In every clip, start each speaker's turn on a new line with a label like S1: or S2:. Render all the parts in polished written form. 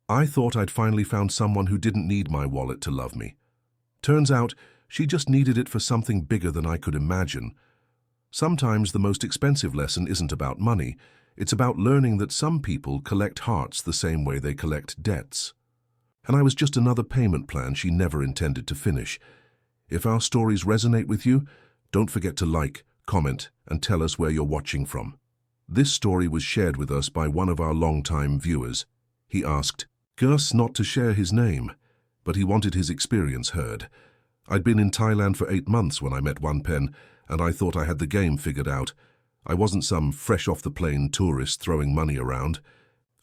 S1: I thought I'd finally found someone who didn't need my wallet to love me. Turns out, she just needed it for something bigger than I could imagine. Sometimes the most expensive lesson isn't about money. It's about learning that some people collect hearts the same way they collect debts. And I was just another payment plan she never intended to finish. If our stories resonate with you, don't forget to like, comment, and tell us where you're watching from. This story was shared with us by one of our long-time viewers. He asked Gus not to share his name, but he wanted his experience heard. I'd been in Thailand for 8 months when I met Wonpen, and I thought I had the game figured out. I wasn't some fresh-off-the-plane tourist throwing money around.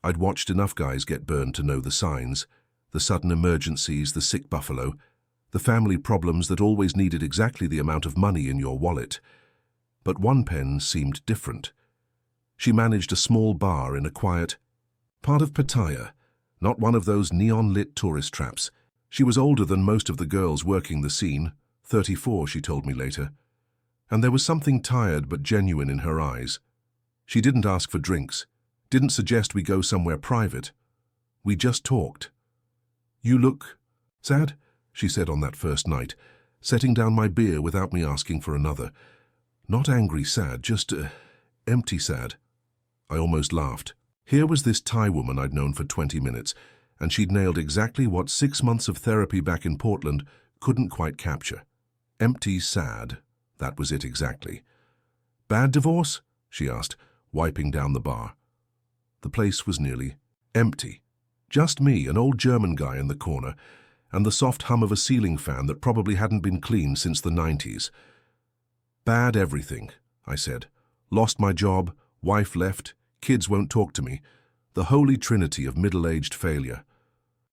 S1: I'd watched enough guys get burned to know the signs, the sudden emergencies, the sick buffalo, the family problems that always needed exactly the amount of money in your wallet. But Wonpen seemed different. She managed a small bar in a quiet part of Pattaya, not one of those neon-lit tourist traps. She was older than most of the girls working the scene, 34, she told me later. And there was something tired but genuine in her eyes. She didn't ask for drinks, didn't suggest we go somewhere private. We just talked. "You look sad," she said on that first night, setting down my beer without me asking for another. Not angry sad, just empty sad. I almost laughed. Here was this Thai woman I'd known for 20 minutes, and she'd nailed exactly what 6 months of therapy back in Portland couldn't quite capture. Empty sad. That was it exactly. "Bad divorce?" she asked, wiping down the bar. The place was nearly empty. Just me, an old German guy in the corner, and the soft hum of a ceiling fan that probably hadn't been cleaned since the 90s. "Bad everything," I said. "Lost my job, wife left, kids won't talk to me. The holy trinity of middle-aged failure."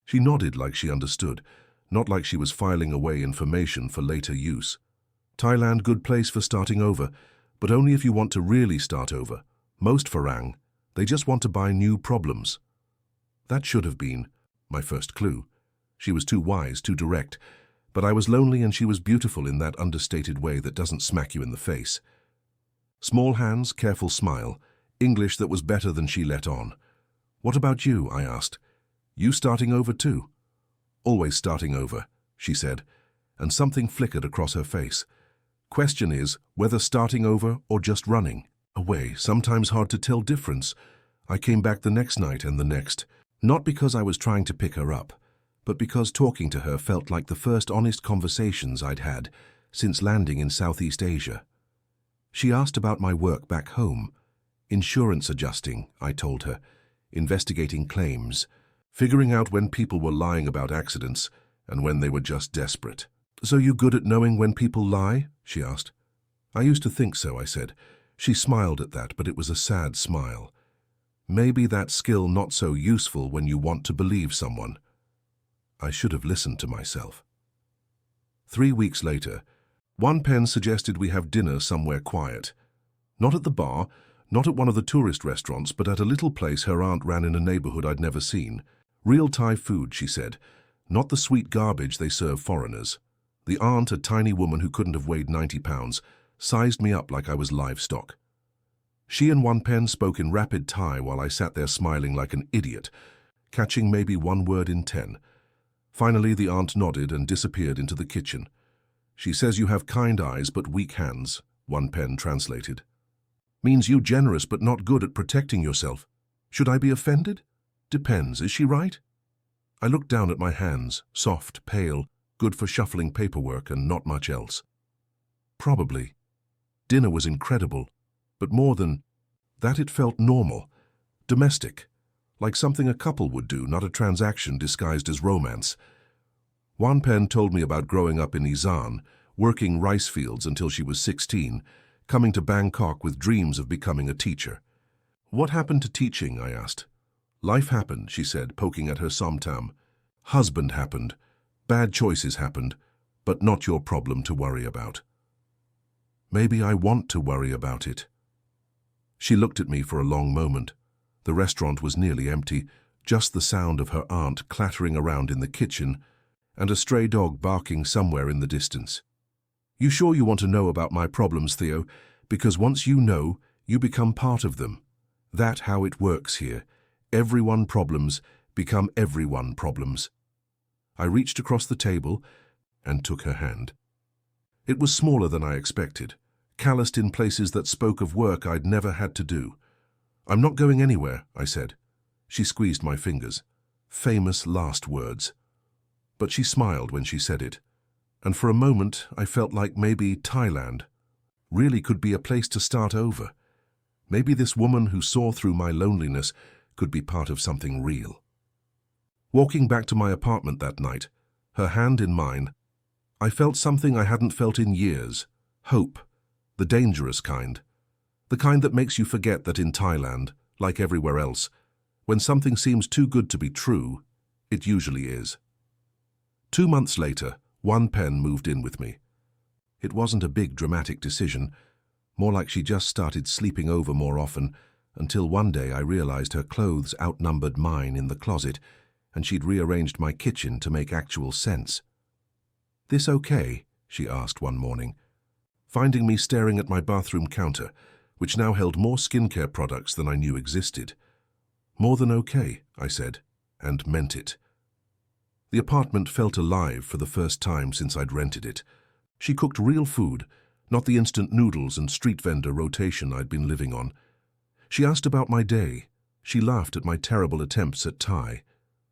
S1: She nodded like she understood, not like she was filing away information for later use. Thailand, good place for starting over, but only if you want to really start over. Most Farang, they just want to buy new problems. That should have been my first clue. She was too wise, too direct, but I was lonely and she was beautiful in that understated way that doesn't smack you in the face. Small hands, careful smile, English that was better than she let on. "What about you?" I asked. "You starting over too?" "Always starting over," she said, and something flickered across her face. "Question is, whether starting over or just running away, sometimes hard to tell difference." I came back the next night and the next, not because I was trying to pick her up, but because talking to her felt like the first honest conversations I'd had since landing in Southeast Asia. She asked about my work back home. Insurance adjusting, I told her, investigating claims, figuring out when people were lying about accidents and when they were just desperate. "So you good at knowing when people lie?" she asked. "I used to think so," I said. She smiled at that, but it was a sad smile. Maybe that skill not so useful when you want to believe someone. I should have listened to myself. 3 weeks later, Wonpen suggested we have dinner somewhere quiet. Not at the bar, not at one of the tourist restaurants, but at a little place her aunt ran in a neighborhood I'd never seen. Real Thai food, she said, not the sweet garbage they serve foreigners. The aunt, a tiny woman who couldn't have weighed 90 pounds, sized me up like I was livestock. She and Wonpen spoke in rapid Thai while I sat there smiling like an idiot, catching maybe one word in 10. Finally, the aunt nodded and disappeared into the kitchen. "She says you have kind eyes but weak hands," Wonpen translated. "Means you generous but not good at protecting yourself. Should I be offended? Depends, is she right?" I looked down at my hands, soft, pale, good for shuffling paperwork and not much else. Probably. Dinner was incredible, but more than that, it felt normal, domestic, like something a couple would do, not a transaction disguised as romance. Wonpen told me about growing up in Isan, working rice fields until she was 16, coming to Bangkok with dreams of becoming a teacher. "What happened to teaching?" I asked. "Life happened," she said, poking at her somtam. "Husband happened. Bad choices happened, but not your problem to worry about." Maybe I want to worry about it. She looked at me for a long moment. The restaurant was nearly empty, just the sound of her aunt clattering around in the kitchen and a stray dog barking somewhere in the distance. "You sure you want to know about my problems, Theo? Because once you know, you become part of them. That's how it works here. Everyone problems become everyone problems. I reached across the table and took her hand. It was smaller than I expected, calloused in places that spoke of work I'd never had to do. "I'm not going anywhere," I said. She squeezed my fingers. Famous last words. But she smiled when she said it, and for a moment I felt like maybe Thailand really could be a place to start over. Maybe this woman who saw through my loneliness could be part of something real. Walking back to my apartment that night, her hand in mine, I felt something I hadn't felt in years. Hope. The dangerous kind. The kind that makes you forget that in Thailand, like everywhere else, when something seems too good to be true, it usually is. 2 months later, one pen moved in with me. It wasn't a big dramatic decision, more like she just started sleeping over more often, until one day I realized her clothes outnumbered mine in the closet, and she'd rearranged my kitchen to make actual sense. "This okay?" she asked one morning, finding me staring at my bathroom counter, which now held more skincare products than I knew existed. "More than okay," I said, and meant it. The apartment felt alive for the first time since I'd rented it. She cooked real food, not the instant noodles and street vendor rotation I'd been living on. She asked about my day. She laughed at my terrible attempts at Thai.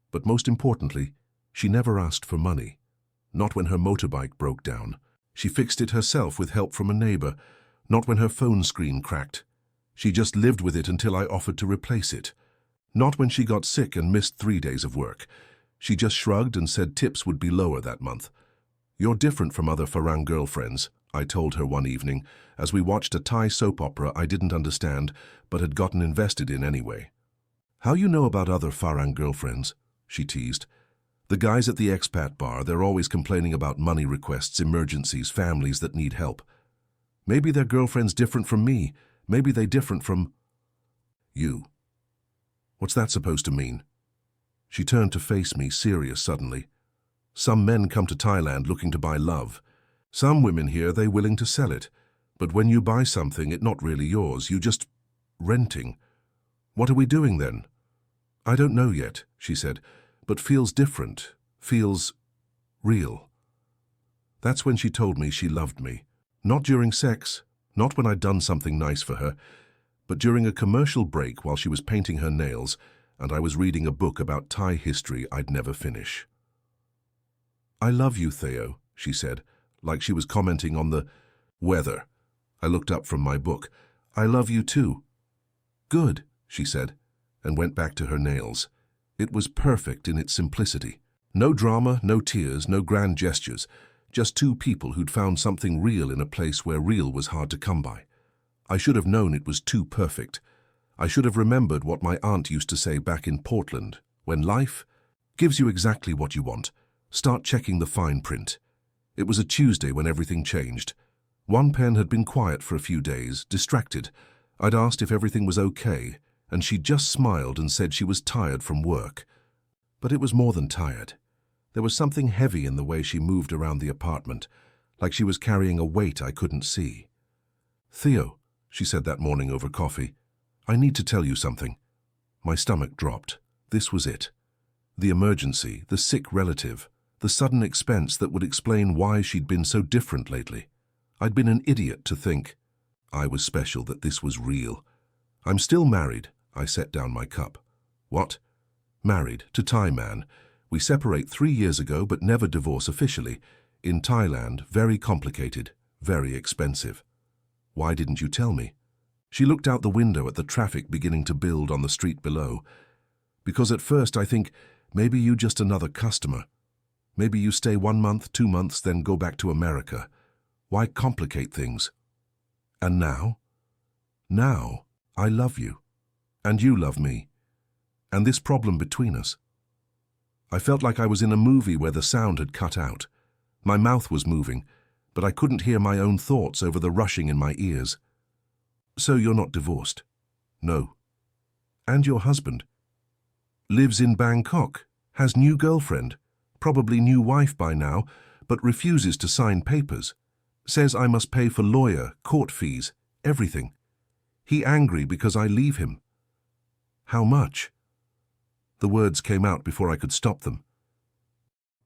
S1: But most importantly, she never asked for money. Not when her motorbike broke down. She fixed it herself with help from a neighbor, not when her phone screen cracked. She just lived with it until I offered to replace it. Not when she got sick and missed 3 days of work. She just shrugged and said tips would be lower that month. "You're different from other Farang girlfriends," I told her one evening, as we watched a Thai soap opera I didn't understand, but had gotten invested in anyway. "How you know about other Farang girlfriends?" she teased. "The guys at the expat bar, they're always complaining about money requests, emergencies, families that need help. Maybe their girlfriend's different from me. Maybe they different from you." "What's that supposed to mean?" She turned to face me, serious suddenly. "Some men come to Thailand looking to buy love. Some women here, they willing to sell it. But when you buy something, it not really yours, you just renting. What are we doing then?" "I don't know yet," she said, "but feels different, feels real." That's when she told me she loved me. Not during sex, not when I'd done something nice for her, but during a commercial break while she was painting her nails and I was reading a book about Thai history I'd never finish. "I love you, Theo," she said, like she was commenting on the weather. I looked up from my book. "I love you too." "Good," she said, and went back to her nails. It was perfect in its simplicity. No drama, no tears, no grand gestures, just two people who'd found something real in a place where real was hard to come by. I should have known it was too perfect. I should have remembered what my aunt used to say back in Portland, when life gives you exactly what you want. Start checking the fine print. It was a Tuesday when everything changed. One pen had been quiet for a few days, distracted. I'd asked if everything was okay, and she just smiled and said she was tired from work. But it was more than tired. There was something heavy in the way she moved around the apartment, like she was carrying a weight I couldn't see. "Theo," she said that morning over coffee, "I need to tell you something." My stomach dropped. This was it. The emergency, the sick relative, the sudden expense that would explain why she'd been so different lately. I'd been an idiot to think I was special, that this was real. "I'm still married." I set down my cup. "What?" "Married, to Thai man. We separate 3 years ago but never divorce officially. In Thailand, very complicated, very expensive." "Why didn't you tell me?" She looked out the window at the traffic beginning to build on the street below. "Because at first I think, maybe you just another customer. Maybe you stay 1 month, 2 months, then go back to America. Why complicate things? And now? Now, I love you. And you love me. And this problem between us." I felt like I was in a movie where the sound had cut out. My mouth was moving, but I couldn't hear my own thoughts over the rushing in my ears. "So you're not divorced?" "No." "And your husband?" "Lives in Bangkok, has new girlfriend, probably new wife by now, but refuses to sign papers. Says I must pay for lawyer, court fees, everything. He angry because I leave him." "How much?" The words came out before I could stop them.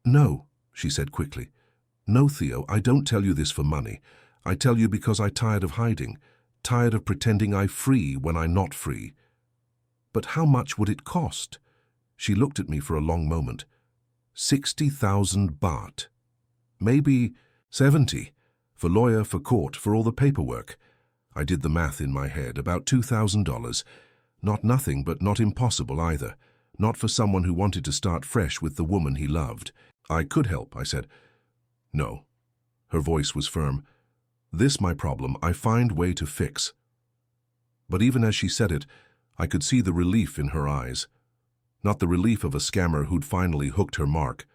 S1: "No," she said quickly. "No, Theo, I don't tell you this for money. I tell you because I'm tired of hiding, tired of pretending I'm free when I'm not free." "But how much would it cost?" She looked at me for a long moment. 60,000 baht. Maybe 70. For lawyer, for court, for all the paperwork. I did the math in my head, about $2,000. Not nothing, but not impossible either. Not for someone who wanted to start fresh with the woman he loved. "I could help," I said. "No." Her voice was firm. "This my problem, I find way to fix." But even as she said it, I could see the relief in her eyes. Not the relief of a scammer who'd finally hooked her mark,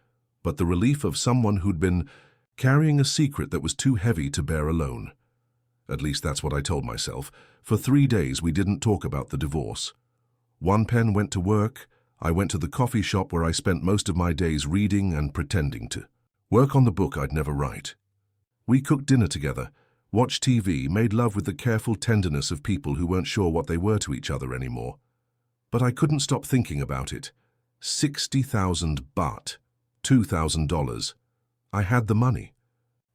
S1: but the relief of someone who'd been carrying a secret that was too heavy to bear alone. At least that's what I told myself. For 3 days we didn't talk about the divorce. One pen went to work. I went to the coffee shop where I spent most of my days reading and pretending to work on the book I'd never write. We cooked dinner together, watched TV, made love with the careful tenderness of people who weren't sure what they were to each other anymore. But I couldn't stop thinking about it. 60,000 baht, $2,000. I had the money.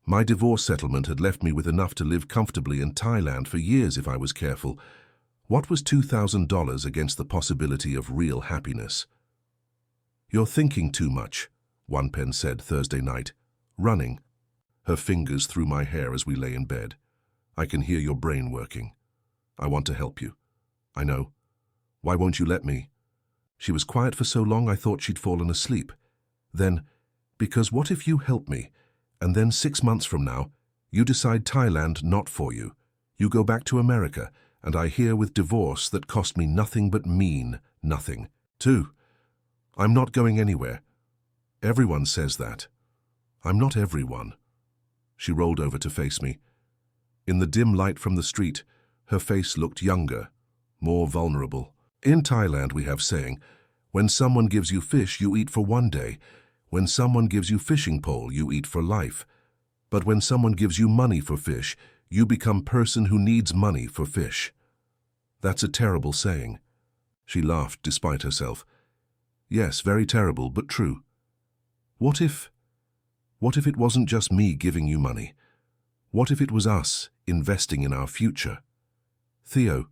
S1: My divorce settlement had left me with enough to live comfortably in Thailand for years if I was careful. What was $2,000 against the possibility of real happiness? "You're thinking too much," One Pen said Thursday night, running, her fingers through my hair as we lay in bed. "I can hear your brain working. I want to help you. I know. Why won't you let me?" She was quiet for so long I thought she'd fallen asleep. Then, "Because what if you help me, and then 6 months from now, you decide Thailand not for you. You go back to America, and I hear with divorce that cost me nothing but mean nothing. Too. I'm not going anywhere. Everyone says that. I'm not everyone." She rolled over to face me. In the dim light from the street, her face looked younger, more vulnerable. "In Thailand we have saying, when someone gives you fish, you eat for 1 day. When someone gives you fishing pole, you eat for life. But when someone gives you money for fish, you become person who needs money for fish." That's a terrible saying. She laughed despite herself. "Yes, very terrible, but true. What if it wasn't just me giving you money? What if it was us investing in our future? Theo,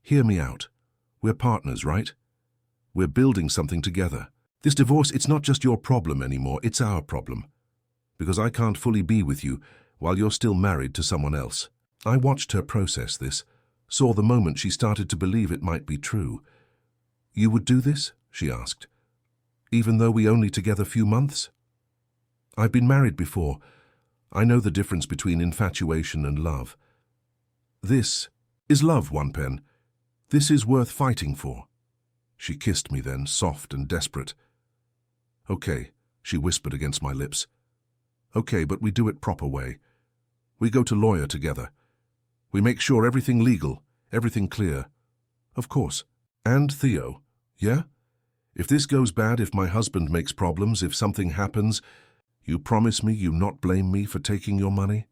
S1: hear me out. We're partners, right? We're building something together. This divorce, it's not just your problem anymore, it's our problem. Because I can't fully be with you while you're still married to someone else." I watched her process this, saw the moment she started to believe it might be true. "You would do this?" she asked. "Even though we only together few months?" "I've been married before. I know the difference between infatuation and love. This is love, One Pen. This is worth fighting for." She kissed me then, soft and desperate. "Okay," she whispered against my lips. "Okay, but we do it proper way. We go to lawyer together. We make sure everything legal, everything clear. Of course. And Theo, yeah? If this goes bad, if my husband makes problems, if something happens, you promise me you not blame me for taking your money?"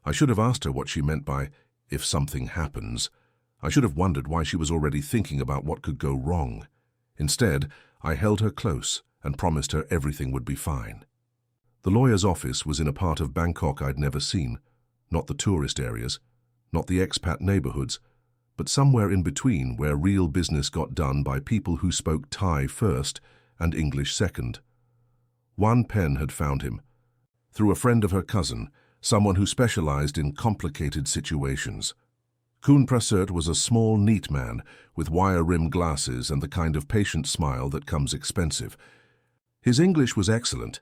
S1: I should have asked her what she meant by, "if something happens." I should have wondered why she was already thinking about what could go wrong. Instead, I held her close and promised her everything would be fine. The lawyer's office was in a part of Bangkok I'd never seen, not the tourist areas, not the expat neighborhoods, but somewhere in between where real business got done by people who spoke Thai first and English second. One Pen had found him, through a friend of her cousin, someone who specialized in complicated situations. Kun Prasert was a small, neat man with wire-rimmed glasses and the kind of patient smile that comes expensive. His English was excellent.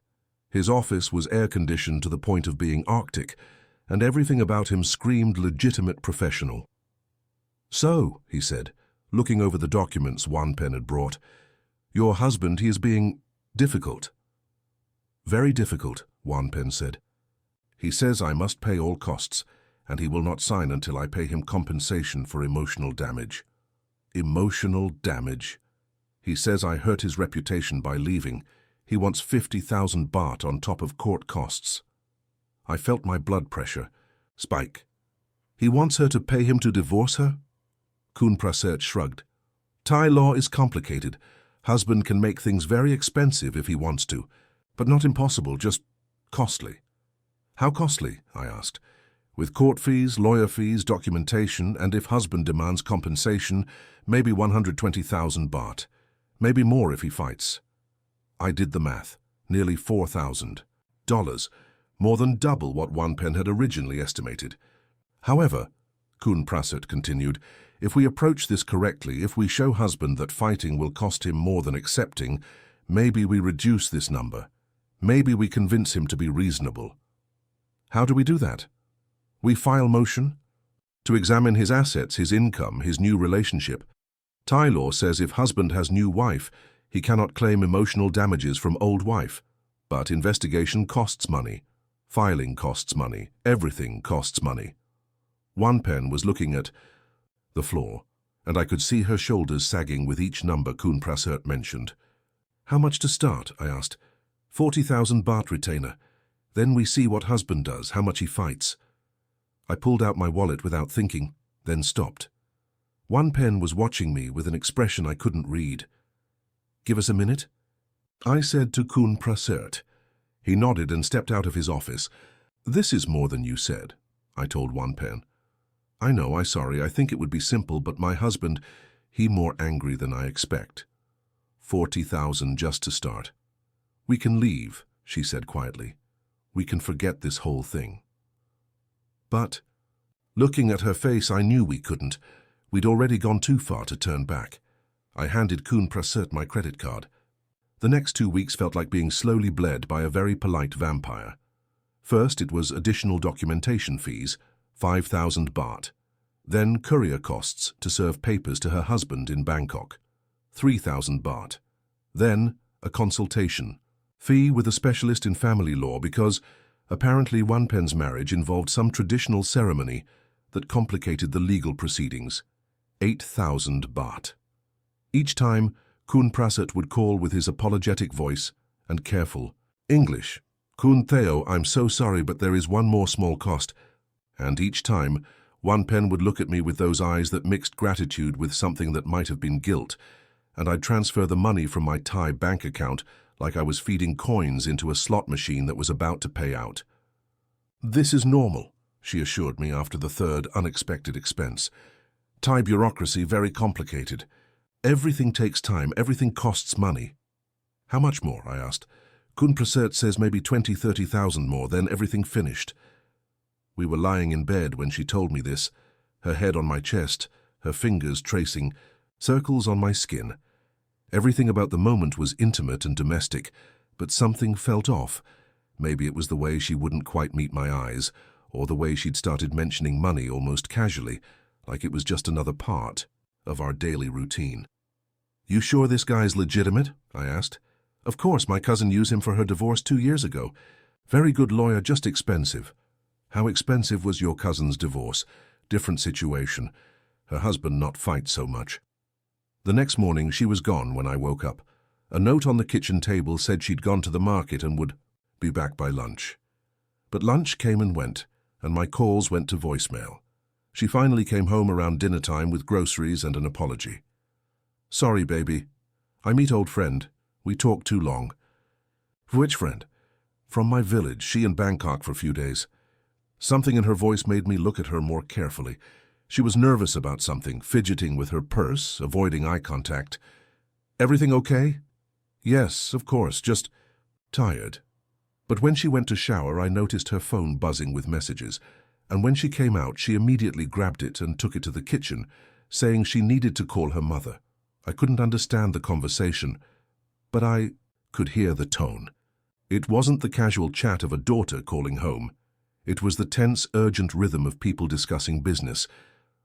S1: His office was air-conditioned to the point of being Arctic, and everything about him screamed legitimate professional. "So," he said, looking over the documents One Pen had brought, "your husband, he is being difficult." "Very difficult," One Pen said. "He says I must pay all costs, and he will not sign until I pay him compensation for emotional damage." Emotional damage. He says I hurt his reputation by leaving. He wants 50,000 baht on top of court costs. I felt my blood pressure spike. He wants her to pay him to divorce her? Kun Prasert shrugged. "Thai law is complicated. Husband can make things very expensive if he wants to, but not impossible, just costly. How costly? I asked. With court fees, lawyer fees, documentation, and if husband demands compensation, maybe 120,000 baht. Maybe more if he fights. I did the math. Nearly $4,000. More than double what Wanpen had originally estimated. However, Kun Prasert continued, if we approach this correctly, if we show husband that fighting will cost him more than accepting, maybe we reduce this number. Maybe we convince him to be reasonable. How do we do that? We file motion to examine his assets, his income, his new relationship. Thai law says if husband has new wife, he cannot claim emotional damages from old wife. But investigation costs money. Filing costs money. Everything costs money. Wanpen was looking at the floor, and I could see her shoulders sagging with each number Kun Prasert mentioned. How much to start? I asked. 40,000 baht retainer. Then we see what husband does, how much he fights. I pulled out my wallet without thinking, then stopped. Wanpen was watching me with an expression I couldn't read. Give us a minute? I said to Kun Prasert. He nodded and stepped out of his office. This is more than you said, I told Wanpen. I know, I'm sorry, I think it would be simple, but my husband, he more angry than I expect. 40,000 just to start. We can leave, she said quietly. We can forget this whole thing. But, looking at her face, I knew we couldn't. We'd already gone too far to turn back. I handed Kun Prasert my credit card. The next 2 weeks felt like being slowly bled by a very polite vampire. First, it was additional documentation fees, 5,000 baht. Then courier costs to serve papers to her husband in Bangkok, 3,000 baht. Then a consultation fee with a specialist in family law because apparently Wanpen's marriage involved some traditional ceremony that complicated the legal proceedings, 8,000 baht. Each time, Kun Prasert would call with his apologetic voice and careful English. Kun Theo, I'm so sorry, but there is one more small cost. And each time, Wanpen would look at me with those eyes that mixed gratitude with something that might have been guilt, and I'd transfer the money from my Thai bank account like I was feeding coins into a slot machine that was about to pay out. This is normal, she assured me after the third unexpected expense. Thai bureaucracy very complicated. Everything takes time, everything costs money. How much more? I asked. Kun Prasert says maybe 20,000-30,000 more, then everything finished. We were lying in bed when she told me this, her head on my chest, her fingers tracing circles on my skin. Everything about the moment was intimate and domestic, but something felt off. Maybe it was the way she wouldn't quite meet my eyes, or the way she'd started mentioning money almost casually, like it was just another part of our daily routine. You sure this guy's legitimate? I asked. Of course, my cousin used him for her divorce 2 years ago. Very good lawyer, just expensive. How expensive was your cousin's divorce? Different situation. Her husband not fight so much. The next morning she was gone when I woke up. A note on the kitchen table said she'd gone to the market and would be back by lunch. But lunch came and went, and my calls went to voicemail. She finally came home around dinner time with groceries and an apology. Sorry, baby. I meet old friend. We talk too long. Which friend? From my village. She in Bangkok for a few days. Something in her voice made me look at her more carefully. She was nervous about something, fidgeting with her purse, avoiding eye contact. Everything okay? Yes, of course, just tired. But when she went to shower, I noticed her phone buzzing with messages, and when she came out, she immediately grabbed it and took it to the kitchen, saying she needed to call her mother. I couldn't understand the conversation, but I could hear the tone. It wasn't the casual chat of a daughter calling home. It was the tense, urgent rhythm of people discussing business.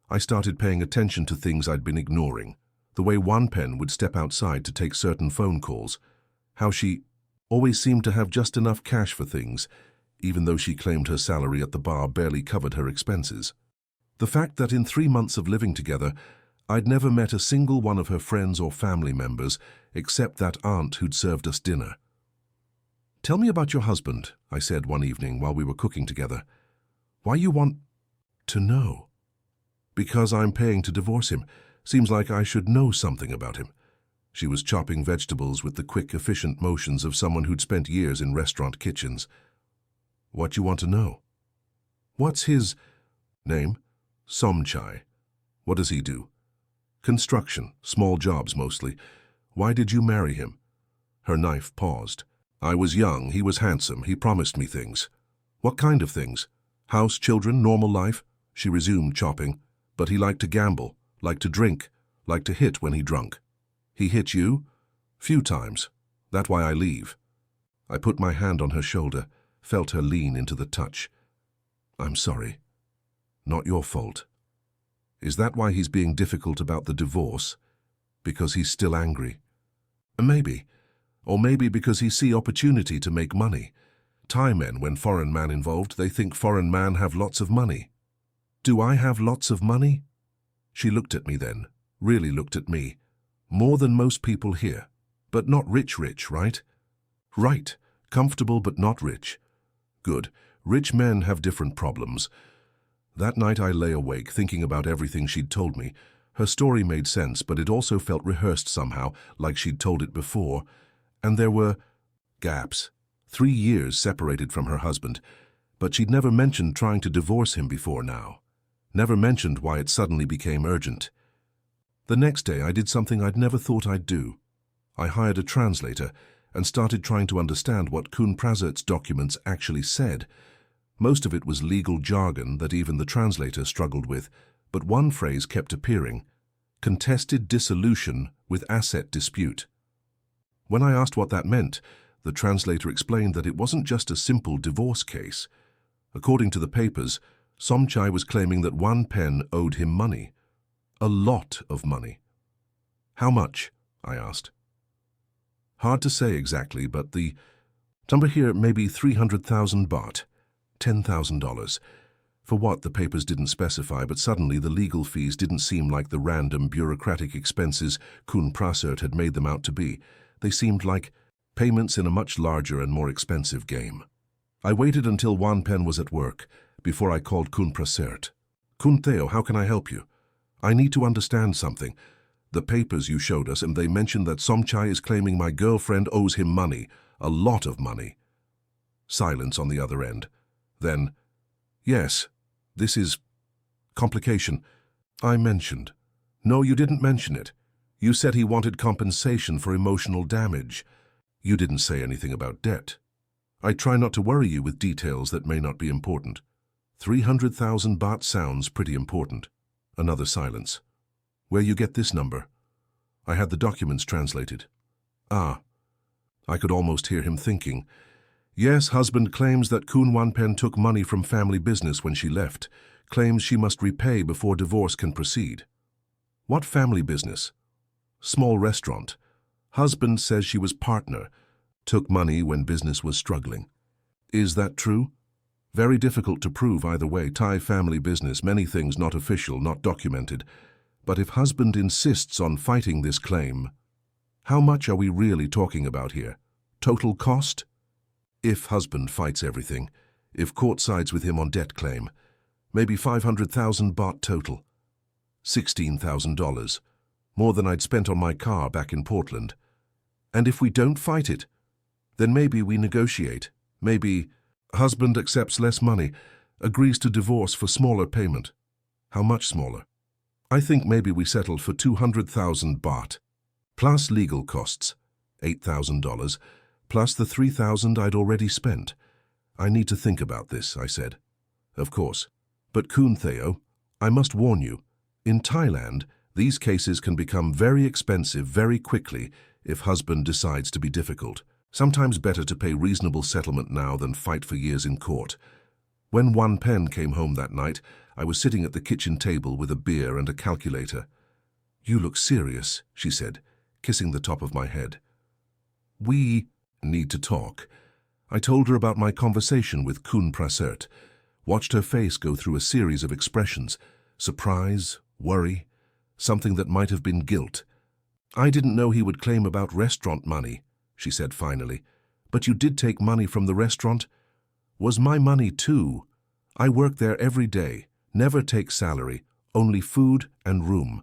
S1: I started paying attention to things I'd been ignoring. The way Wanpen would step outside to take certain phone calls. How she always seemed to have just enough cash for things, even though she claimed her salary at the bar barely covered her expenses. The fact that in 3 months of living together, I'd never met a single one of her friends or family members except that aunt who'd served us dinner. Tell me about your husband, I said one evening while we were cooking together. Why you want to know? Because I'm paying to divorce him. Seems like I should know something about him. She was chopping vegetables with the quick, efficient motions of someone who'd spent years in restaurant kitchens. What you want to know? What's his name? Somchai. What does he do? Construction, small jobs mostly. Why did you marry him? Her knife paused. I was young, he was handsome, he promised me things. What kind of things? House, children, normal life? She resumed chopping. But he liked to gamble, liked to drink, liked to hit when he drunk. He hit you? Few times. That's why I leave. I put my hand on her shoulder, felt her lean into the touch. I'm sorry. Not your fault. Is that why he's being difficult about the divorce? Because he's still angry? Maybe. Or maybe because he see opportunity to make money. Thai men, when foreign man involved, they think foreign man have lots of money. Do I have lots of money? She looked at me then, really looked at me. More than most people here. But not rich, right? Right. Comfortable but not rich. Good. Rich men have different problems. That night I lay awake, thinking about everything she'd told me. Her story made sense, but it also felt rehearsed somehow, like she'd told it before. And there were gaps. 3 years separated from her husband. But she'd never mentioned trying to divorce him before now. Never mentioned why it suddenly became urgent. The next day I did something I'd never thought I'd do. I hired a translator and started trying to understand what Kun Prasert's documents actually said. Most of it was legal jargon that even the translator struggled with, but one phrase kept appearing: contested dissolution with asset dispute. When I asked what that meant, the translator explained that it wasn't just a simple divorce case. According to the papers, Somchai was claiming that one pen owed him money. A lot of money. How much? I asked. Hard to say exactly, but the number here may be 300,000 baht, $10,000. For what, the papers didn't specify, but suddenly the legal fees didn't seem like the random bureaucratic expenses Kun Prasert had made them out to be. They seemed like payments in a much larger and more expensive game. I waited until Wan Pen was at work before I called Kun Prasert. Kun Theo, how can I help you? I need to understand something. The papers you showed us, and they mentioned that Somchai is claiming my girlfriend owes him money, a lot of money. Silence on the other end. Then, yes, this is complication. I mentioned. No, you didn't mention it. You said he wanted compensation for emotional damage. You didn't say anything about debt. I try not to worry you with details that may not be important. 300,000 baht sounds pretty important. Another silence. Where you get this number? I had the documents translated. Ah. I could almost hear him thinking. Yes, husband claims that Kun Wanpen took money from family business when she left. Claims she must repay before divorce can proceed. What family business? Small restaurant. Husband says she was partner. Took money when business was struggling. Is that true? Very difficult to prove either way. Thai family business, many things not official, not documented. But if husband insists on fighting this claim, how much are we really talking about here? Total cost? If husband fights everything, if court sides with him on debt claim, maybe 500,000 baht total. $16,000. More than I'd spent on my car back in Portland. And if we don't fight it, then maybe we negotiate. Maybe husband accepts less money, agrees to divorce for smaller payment. How much smaller? I think maybe we settled for 200,000 baht, plus legal costs, $8,000, plus the 3,000 I'd already spent. I need to think about this, I said. Of course. But Kun Theo, I must warn you, in Thailand, these cases can become very expensive very quickly if husband decides to be difficult. Sometimes better to pay reasonable settlement now than fight for years in court. When Wan Pen came home that night, I was sitting at the kitchen table with a beer and a calculator. You look serious, she said, kissing the top of my head. We need to talk. I told her about my conversation with Kun Prasert, watched her face go through a series of expressions, surprise, worry, something that might have been guilt. I didn't know he would claim about restaurant money, she said finally. But you did take money from the restaurant? Was my money too. I work there every day, never take salary, only food and room.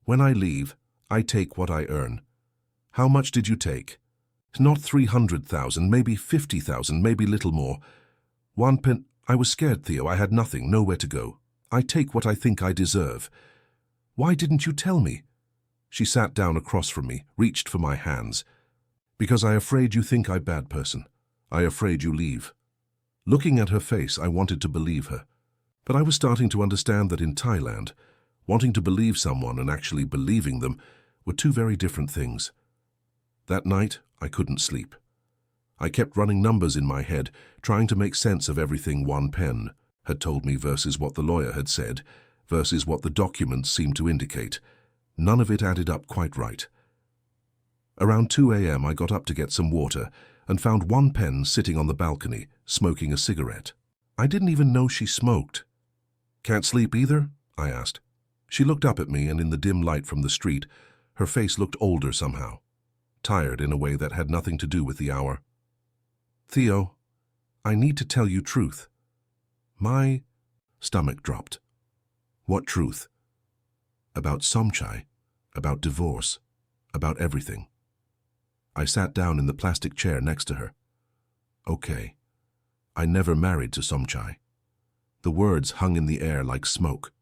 S1: When I leave, I take what I earn. How much did you take? Not 300,000, maybe 50,000, maybe little more. 1 pen. I was scared, Theo. I had nothing, nowhere to go. I take what I think I deserve. Why didn't you tell me? She sat down across from me, reached for my hands. Because I afraid you think I bad person. I afraid you leave. Looking at her face, I wanted to believe her. But I was starting to understand that in Thailand, wanting to believe someone and actually believing them were two very different things. That night, I couldn't sleep. I kept running numbers in my head, trying to make sense of everything 1 pen had told me versus what the lawyer had said, versus what the documents seemed to indicate. None of it added up quite right. Around 2 a.m. I got up to get some water and found 1 pen sitting on the balcony, smoking a cigarette. I didn't even know she smoked. Can't sleep either? I asked. She looked up at me, and in the dim light from the street, her face looked older somehow, tired in a way that had nothing to do with the hour. Theo, I need to tell you truth. My stomach dropped. What truth? About Somchai, about divorce, about everything. I sat down in the plastic chair next to her. Okay, I never married to Somchai. The words hung in the air like smoke.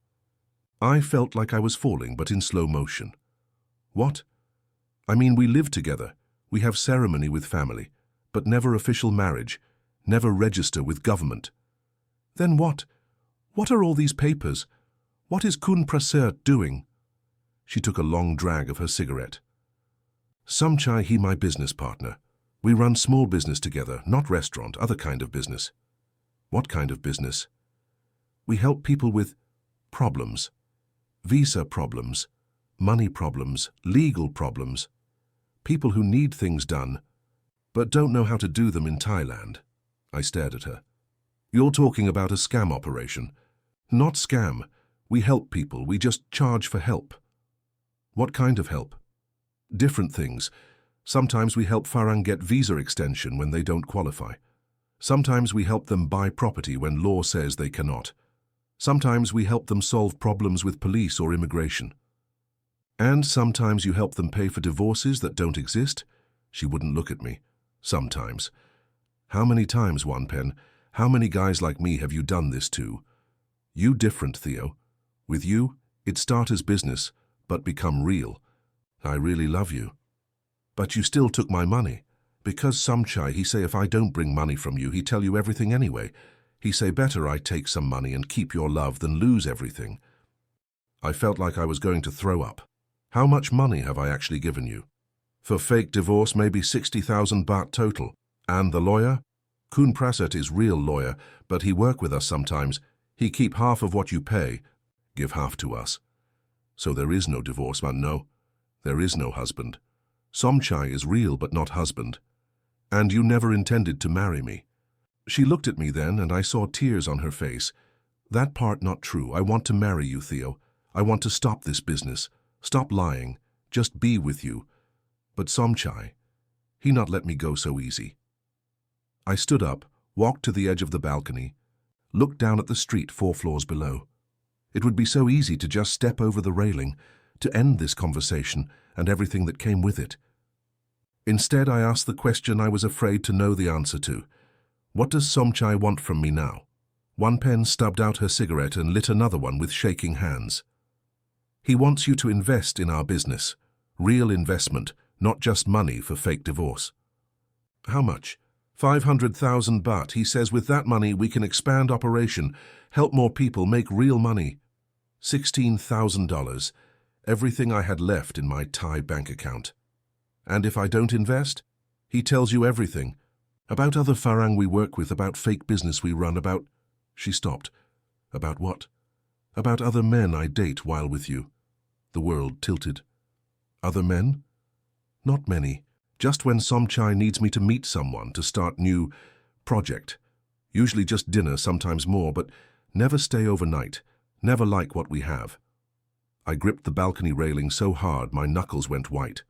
S1: I felt like I was falling, but in slow motion. What? I mean, we live together. We have ceremony with family, but never official marriage, never register with government. Then what? What are all these papers? What is Kun Prasert doing? She took a long drag of her cigarette. Somchai, he my business partner. We run small business together, not restaurant, other kind of business. What kind of business? We help people with problems. Visa problems, money problems, legal problems. People who need things done, but don't know how to do them in Thailand. I stared at her. You're talking about a scam operation. Not scam. We help people. We just charge for help. What kind of help? Different things. Sometimes we help Farang get visa extension when they don't qualify. Sometimes we help them buy property when law says they cannot. Sometimes we help them solve problems with police or immigration. And sometimes you help them pay for divorces that don't exist? She wouldn't look at me. Sometimes. How many times, 1 pen? How many guys like me have you done this to? You different, Theo. With you, it start as business, but become real. I really love you. But you still took my money. Because Somchai, he say if I don't bring money from you, he tell you everything anyway. He say better I take some money and keep your love than lose everything. I felt like I was going to throw up. How much money have I actually given you? For fake divorce, maybe 60,000 baht total. And the lawyer? Kun Prasert is real lawyer, but he work with us sometimes. He keep half of what you pay, give half to us. So there is no divorce, man, no. There is no husband. Somchai is real but not husband. And you never intended to marry me. She looked at me then, and I saw tears on her face. That part not true. I want to marry you, Theo. I want to stop this business. Stop lying. Just be with you. But Somchai, he not let me go so easy. I stood up, walked to the edge of the balcony, looked down at the street 4 floors below. It would be so easy to just step over the railing, to end this conversation and everything that came with it. Instead, I asked the question I was afraid to know the answer to. What does Somchai want from me now? 1 pen stubbed out her cigarette and lit another one with shaking hands. He wants you to invest in our business. Real investment, not just money for fake divorce. How much? 500,000 baht. He says with that money we can expand operation, help more people, make real money. $16,000. Everything I had left in my Thai bank account. And if I don't invest? He tells you everything. About other Farang we work with, about fake business we run, about... She stopped. About what? About other men I date while with you. The world tilted. Other men? Not many. Just when Somchai needs me to meet someone to start new project. Usually just dinner, sometimes more, but never stay overnight. Never like what we have. I gripped the balcony railing so hard my knuckles went white.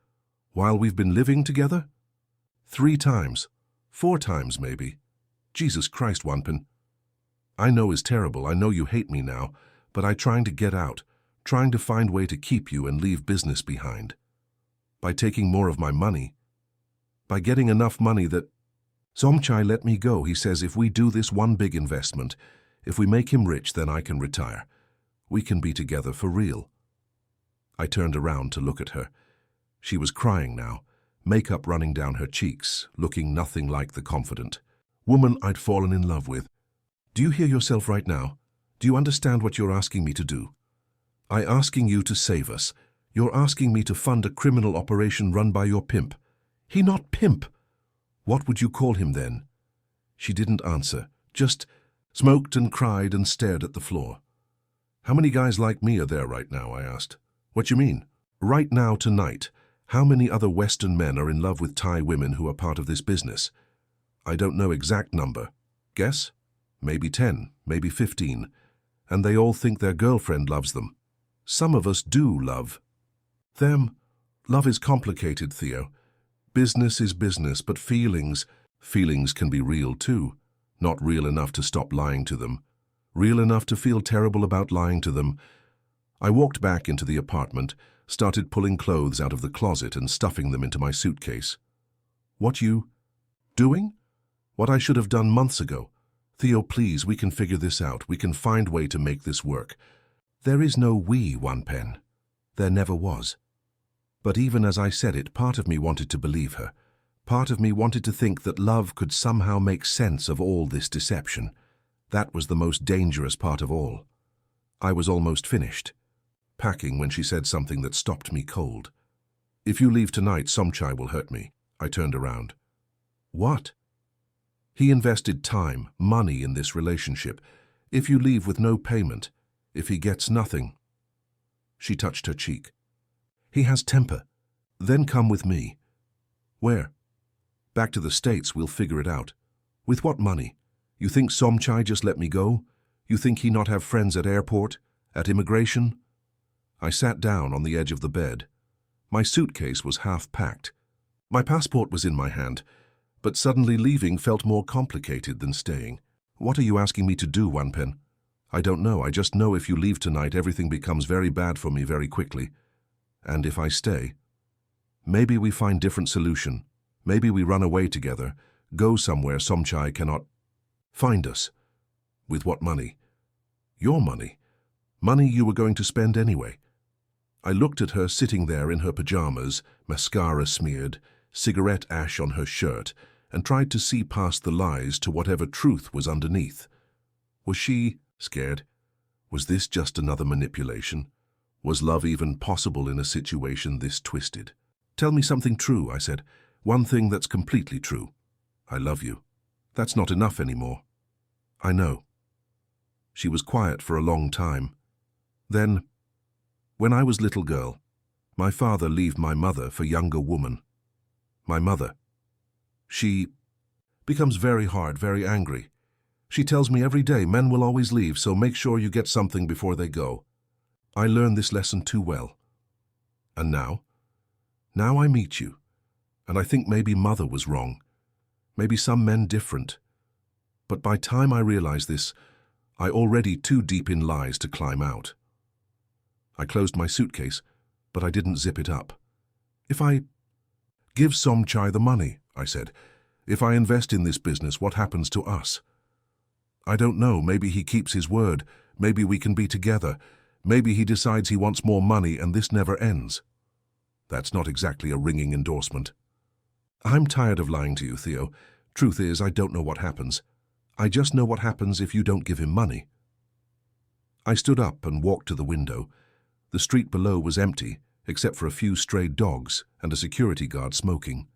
S1: While we've been living together? 3 times. 4 times, maybe. Jesus Christ, 1 pen. I know is terrible. I know you hate me now, but I trying to get out, trying to find way to keep you and leave business behind. By taking more of my money. By getting enough money that... Somchai let me go. He says if we do this one big investment, if we make him rich, then I can retire. We can be together for real. I turned around to look at her. She was crying now, makeup running down her cheeks, looking nothing like the confident woman I'd fallen in love with. Do you hear yourself right now? Do you understand what you're asking me to do? I'm asking you to save us. You're asking me to fund a criminal operation run by your pimp. He not pimp. What would you call him then? She didn't answer, just smoked and cried and stared at the floor. How many guys like me are there right now? I asked. What you mean? Right now, tonight. How many other Western men are in love with Thai women who are part of this business? I don't know exact number. Guess? Maybe 10, maybe 15. And they all think their girlfriend loves them. Some of us do love them. Love is complicated, Theo. Business is business, but feelings can be real too. Not real enough to stop lying to them. Real enough to feel terrible about lying to them. I walked back into the apartment, started pulling clothes out of the closet and stuffing them into my suitcase. What you doing? What I should have done months ago. Theo, please, we can figure this out. We can find a way to make this work. There is no we, One Pen. There never was. But even as I said it, part of me wanted to believe her. Part of me wanted to think that love could somehow make sense of all this deception. That was the most dangerous part of all. I was almost finished, packing, when she said something that stopped me cold. If you leave tonight, Somchai will hurt me. I turned around. What? He invested time, money in this relationship. If you leave with no payment, if he gets nothing... She touched her cheek. He has temper. Then come with me. Where? Back to the States, we'll figure it out. With what money? You think Somchai just let me go? You think he not have friends at airport? At immigration? I sat down on the edge of the bed. My suitcase was half packed. My passport was in my hand, but suddenly leaving felt more complicated than staying. What are you asking me to do, One Pen? I don't know. I just know if you leave tonight, everything becomes very bad for me very quickly. And if I stay, maybe we find different solution. Maybe we run away together, go somewhere Somchai cannot find us. With what money? Your money. Money you were going to spend anyway. I looked at her sitting there in her pajamas, mascara smeared, cigarette ash on her shirt, and tried to see past the lies to whatever truth was underneath. Was she scared? Was this just another manipulation? Was love even possible in a situation this twisted? Tell me something true, I said. One thing that's completely true. I love you. That's not enough anymore. I know. She was quiet for a long time. Then, when I was little girl, my father left my mother for younger woman. My mother. She becomes very hard, very angry. She tells me every day men will always leave, so make sure you get something before they go. I learned this lesson too well. And now? Now I meet you. And I think maybe mother was wrong. Maybe some men different. But by time I realized this, I already too deep in lies to climb out. I closed my suitcase, but I didn't zip it up. If I give Somchai the money, I said. If I invest in this business, what happens to us? I don't know. Maybe he keeps his word. Maybe we can be together. Maybe he decides he wants more money and this never ends. That's not exactly a ringing endorsement. I'm tired of lying to you, Theo. Truth is, I don't know what happens. I just know what happens if you don't give him money. I stood up and walked to the window. The street below was empty, except for a few stray dogs and a security guard smoking.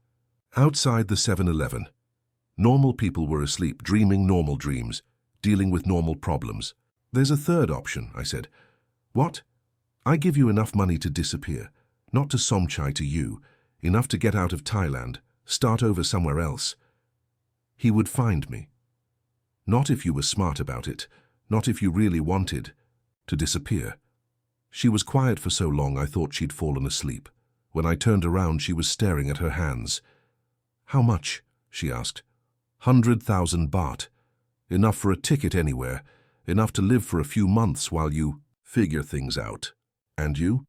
S1: Outside the 7-Eleven, normal people were asleep, dreaming normal dreams, dealing with normal problems. There's a third option, I said. What? I give you enough money to disappear, not to Somchai, to you, enough to get out of Thailand, start over somewhere else. He would find me. Not if you were smart about it, not if you really wanted to disappear. She was quiet for so long I thought she'd fallen asleep. When I turned around, she was staring at her hands. How much? She asked. 100,000 baht. Enough for a ticket anywhere, enough to live for a few months while you figure things out. And you?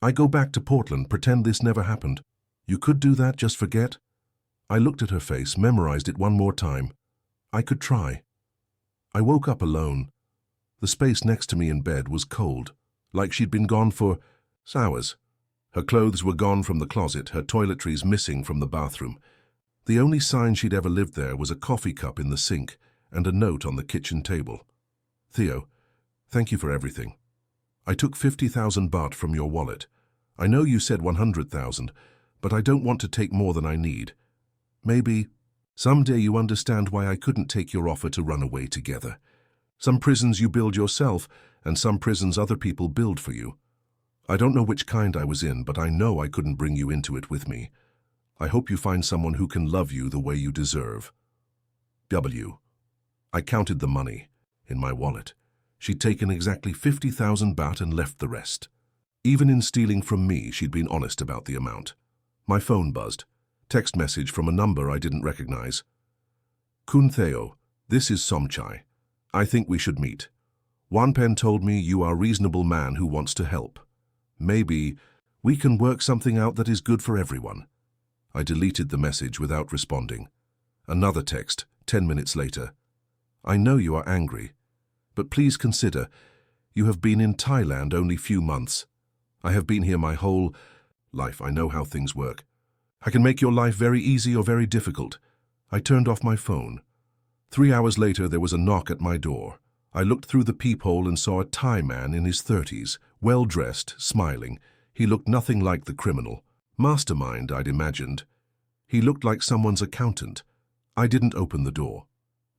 S1: I go back to Portland, pretend this never happened. You could do that, just forget? I looked at her face, memorized it one more time. I could try. I woke up alone. The space next to me in bed was cold, like she'd been gone for hours. Her clothes were gone from the closet, her toiletries missing from the bathroom. The only sign she'd ever lived there was a coffee cup in the sink and a note on the kitchen table. Theo, thank you for everything. I took 50,000 baht from your wallet. I know you said 100,000, but I don't want to take more than I need. Maybe someday you understand why I couldn't take your offer to run away together. Some prisons you build yourself, and some prisons other people build for you. I don't know which kind I was in, but I know I couldn't bring you into it with me. I hope you find someone who can love you the way you deserve. W. I counted the money in my wallet. She'd taken exactly 50,000 baht and left the rest. Even in stealing from me, she'd been honest about the amount. My phone buzzed. Text message from a number I didn't recognize. Kun Theo, this is Somchai. I think we should meet. Wanpen told me you are a reasonable man who wants to help. Maybe we can work something out that is good for everyone. I deleted the message without responding. Another text, 10 minutes later. I know you are angry, but please consider, you have been in Thailand only few months. I have been here my whole life. I know how things work. I can make your life very easy or very difficult. I turned off my phone. 3 hours later, there was a knock at my door. I looked through the peephole and saw a Thai man in his 30s, well-dressed, smiling. He looked nothing like the criminal. Mastermind, I'd imagined. He looked like someone's accountant. I didn't open the door.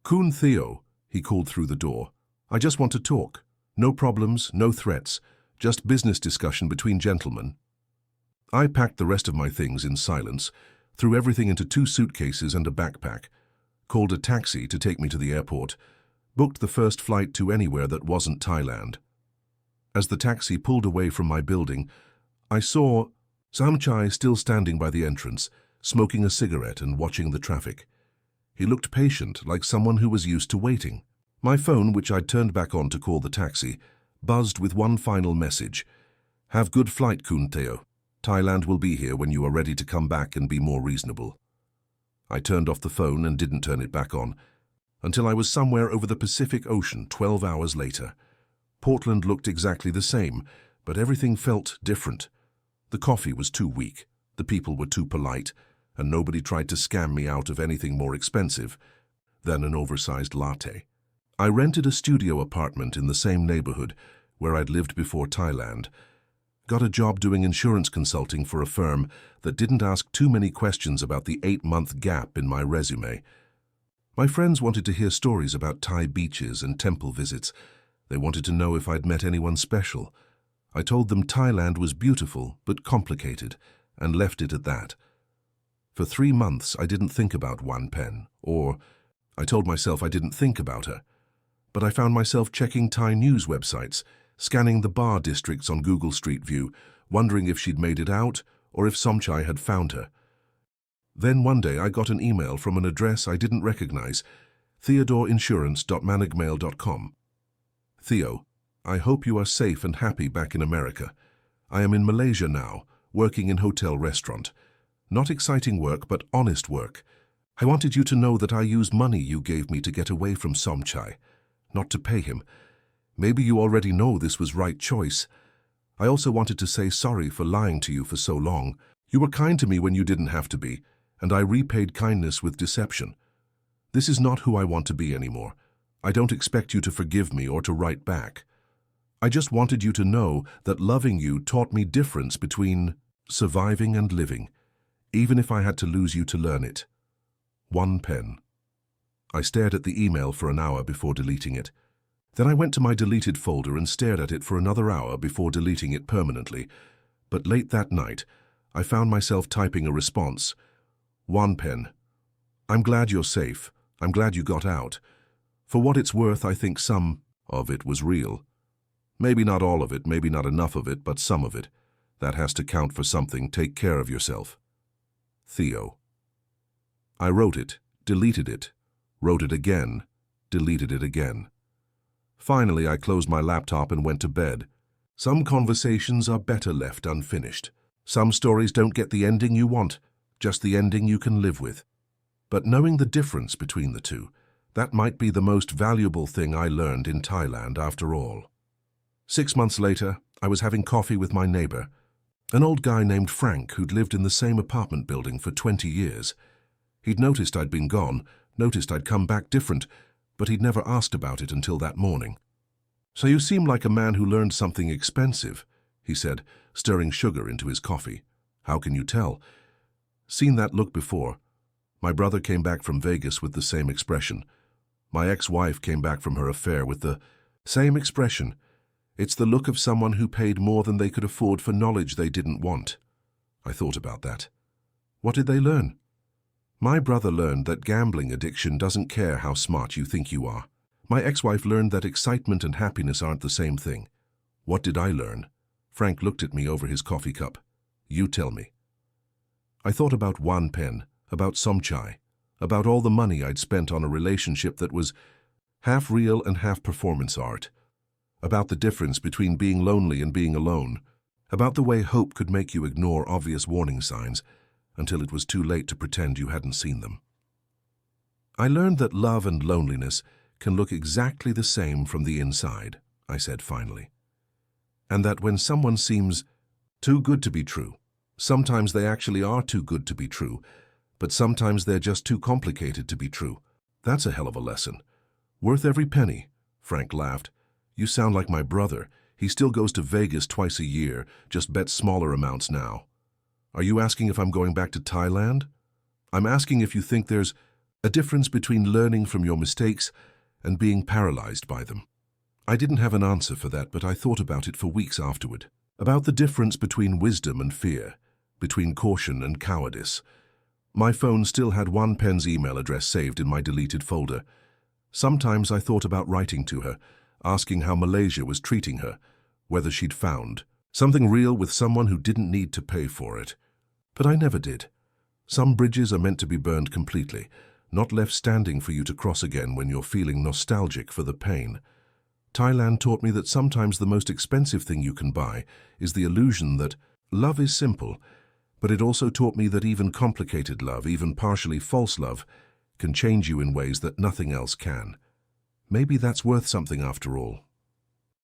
S1: Kun Theo, he called through the door. I just want to talk. No problems, no threats, just business discussion between gentlemen. I packed the rest of my things in silence, threw everything into 2 suitcases and a backpack, called a taxi to take me to the airport, booked the first flight to anywhere that wasn't Thailand. As the taxi pulled away from my building, I saw Somchai still standing by the entrance, smoking a cigarette and watching the traffic. He looked patient, like someone who was used to waiting. My phone, which I'd turned back on to call the taxi, buzzed with one final message. Have good flight, Kun Theo. Thailand will be here when you are ready to come back and be more reasonable. I turned off the phone and didn't turn it back on, until I was somewhere over the Pacific Ocean 12 hours later. Portland looked exactly the same, but everything felt different. The coffee was too weak, the people were too polite, and nobody tried to scam me out of anything more expensive than an oversized latte. I rented a studio apartment in the same neighborhood where I'd lived before Thailand. Got a job doing insurance consulting for a firm that didn't ask too many questions about the 8-month gap in my resume. My friends wanted to hear stories about Thai beaches and temple visits. They wanted to know if I'd met anyone special. I told them Thailand was beautiful but complicated, and left it at that. For 3 months, I didn't think about Wanpen, or I told myself I didn't think about her. But I found myself checking Thai news websites, scanning the bar districts on Google Street View, wondering if she'd made it out or if Somchai had found her. Then one day I got an email from an address I didn't recognize, theodoreinsurance.managmail.com. Theo, I hope you are safe and happy back in America. I am in Malaysia now, working in hotel restaurant. Not exciting work, but honest work. I wanted you to know that I used money you gave me to get away from Somchai, not to pay him. Maybe you already know this was right choice. I also wanted to say sorry for lying to you for so long. You were kind to me when you didn't have to be, and I repaid kindness with deception. This is not who I want to be anymore. I don't expect you to forgive me or to write back. I just wanted you to know that loving you taught me difference between surviving and living, even if I had to lose you to learn it. Wanpen. I stared at the email for an hour before deleting it. Then I went to my deleted folder and stared at it for another hour before deleting it permanently. But late that night, I found myself typing a response. Wanpen. I'm glad you're safe. I'm glad you got out. For what it's worth, I think some of it was real. Maybe not all of it, maybe not enough of it, but some of it. That has to count for something. Take care of yourself. Theo. I wrote it, deleted it, wrote it again, deleted it again. Finally, I closed my laptop and went to bed. Some conversations are better left unfinished. Some stories don't get the ending you want, just the ending you can live with. But knowing the difference between the two, that might be the most valuable thing I learned in Thailand after all. 6 months later, I was having coffee with my neighbor, an old guy named Frank who'd lived in the same apartment building for 20 years. He'd noticed I'd been gone, noticed I'd come back different, but he'd never asked about it until that morning. "So you seem like a man who learned something expensive," he said, stirring sugar into his coffee. "How can you tell?" "Seen that look before. My brother came back from Vegas with the same expression. My ex-wife came back from her affair with the same expression. It's the look of someone who paid more than they could afford for knowledge they didn't want." I thought about that. What did they learn? My brother learned that gambling addiction doesn't care how smart you think you are. My ex-wife learned that excitement and happiness aren't the same thing. What did I learn? Frank looked at me over his coffee cup. "You tell me." I thought about one pen, about Somchai, about all the money I'd spent on a relationship that was half real and half performance art, about the difference between being lonely and being alone, about the way hope could make you ignore obvious warning signs until it was too late to pretend you hadn't seen them. I learned that love and loneliness can look exactly the same from the inside, I said finally. And that when someone seems too good to be true, sometimes they actually are too good to be true, but sometimes they're just too complicated to be true. That's a hell of a lesson. Worth every penny, Frank laughed. You sound like my brother. He still goes to Vegas twice a year, just bets smaller amounts now. Are you asking if I'm going back to Thailand? I'm asking if you think there's a difference between learning from your mistakes and being paralyzed by them. I didn't have an answer for that, but I thought about it for weeks afterward. About the difference between wisdom and fear, between caution and cowardice. My phone still had one pen's email address saved in my deleted folder. Sometimes I thought about writing to her, asking how Malaysia was treating her, whether she'd found something real with someone who didn't need to pay for it. But I never did. Some bridges are meant to be burned completely, not left standing for you to cross again when you're feeling nostalgic for the pain. Thailand taught me that sometimes the most expensive thing you can buy is the illusion that love is simple, but it also taught me that even complicated love, even partially false love, can change you in ways that nothing else can. Maybe that's worth something after all.